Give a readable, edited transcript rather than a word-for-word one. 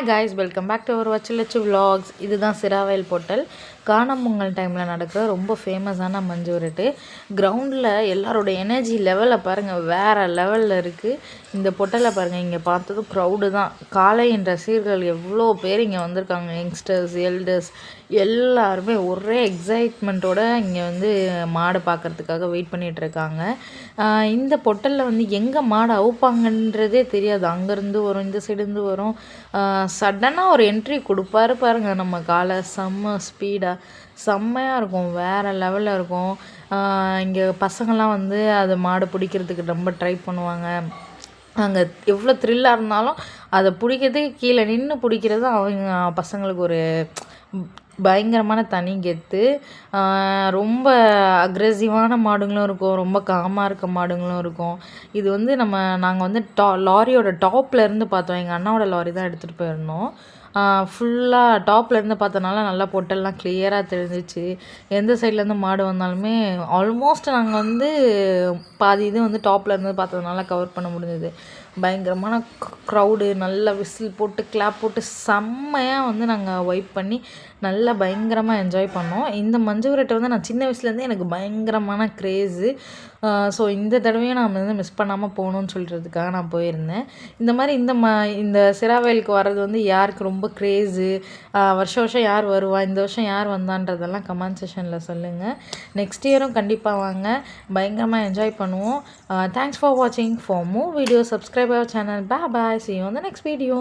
Hi guys, welcome back to our வச்சலச்சு vlogs. இதுதான் சிராவயல் பொட்டல். காணும் பொங்கல் டைமில் நடக்கிற ரொம்ப ஃபேமஸான மஞ்சு விரட்டு. கிரவுண்டில் எல்லாரோட எனர்ஜி லெவலை பாருங்கள், வேறு லெவலில் இருக்குது. இந்த பொட்டலை பாருங்கள், இங்கே பார்த்ததும் க்ரௌடு தான். காளையின் ரசிகர்கள் எவ்வளோ பேர் இங்கே வந்திருக்காங்க. யங்ஸ்டர்ஸ், எல்டர்ஸ் எல்லாருமே ஒரே எக்ஸைட்மெண்ட்டோடு இங்கே வந்து மாடு பார்க்குறதுக்காக வெயிட் பண்ணிகிட்ருக்காங்க. இந்த பொட்டலில் வந்து எங்கே மாடு அவுப்பாங்கன்றதே தெரியாது. அங்கேருந்து வரும், இந்த சைடுருந்து வரும். சடனாக ஒரு என்ட்ரி கொடுப்பாரு பாருங்கள் நம்ம காலை. செம்ம ஸ்பீடாக செம்மையாக இருக்கும், வேறு லெவலில் இருக்கும். இங்கே பசங்கள்லாம் வந்து அது மாடு பிடிக்கிறதுக்கு ரொம்ப ட்ரை பண்ணுவாங்க. அங்கே எவ்வளோ த்ரில்லாக இருந்தாலும் அதை பிடிக்கிறதுக்கு கீழே நின்று பிடிக்கிறது அவங்க பசங்களுக்கு ஒரு பயங்கரமான தனி கெத்து. ரொம்ப அக்ரெசிவான மாடுங்களும் இருக்கும், ரொம்ப காமாக இருக்க மாடுங்களும் இருக்கும். இது வந்து நாங்கள் வந்து லாரியோட டாப்பில் இருந்து பார்த்தோம். எங்கள் அண்ணாவோட லாரி தான் எடுத்துகிட்டு போயிருந்தோம். ஃபுல்லாக டாப்லேருந்து பார்த்தனால நல்லா பொட்டெல்லாம் கிளியராக தெரிஞ்சிச்சு. எந்த சைட்லேருந்து மாடு வந்தாலுமே ஆல்மோஸ்ட் நாங்கள் வந்து பாதி இது வந்து டாப்லேருந்து பார்த்ததுனால கவர் பண்ண முடிஞ்சது. பயங்கரமான க்ரௌடு, நல்லா விசில் போட்டு கிளாப் போட்டு செம்மையாக வந்து நாங்கள் வைப் பண்ணி நல்லா பயங்கரமாக என்ஜாய் பண்ணோம். இந்த மஞ்சு விரட்டை வந்து நான் சின்ன வயசுலேருந்தே எனக்கு பயங்கரமான க்ரேஸு. ஸோ இந்த தடவையும் நான் வந்து மிஸ் பண்ணாமல் போகணுன்னு சொல்கிறதுக்காக நான் போயிருந்தேன். இந்த மாதிரி இந்த சிராவயலுக்கு வர்றது வந்து யாருக்கு ரொம்ப க்ரேஸு, வருஷம் வருஷம் யார் வருவா, இந்த வருஷம் யார் வந்தான்றதெல்லாம் கமெண்ட் செஷனில் சொல்லுங்கள். நெக்ஸ்ட் இயரும் கண்டிப்பாக வாங்க, பயங்கரமாக என்ஜாய் பண்ணுவோம். தேங்க்ஸ் ஃபார் வாட்சிங். For more videos subscribe our channel. Bye bye, see you on the next video.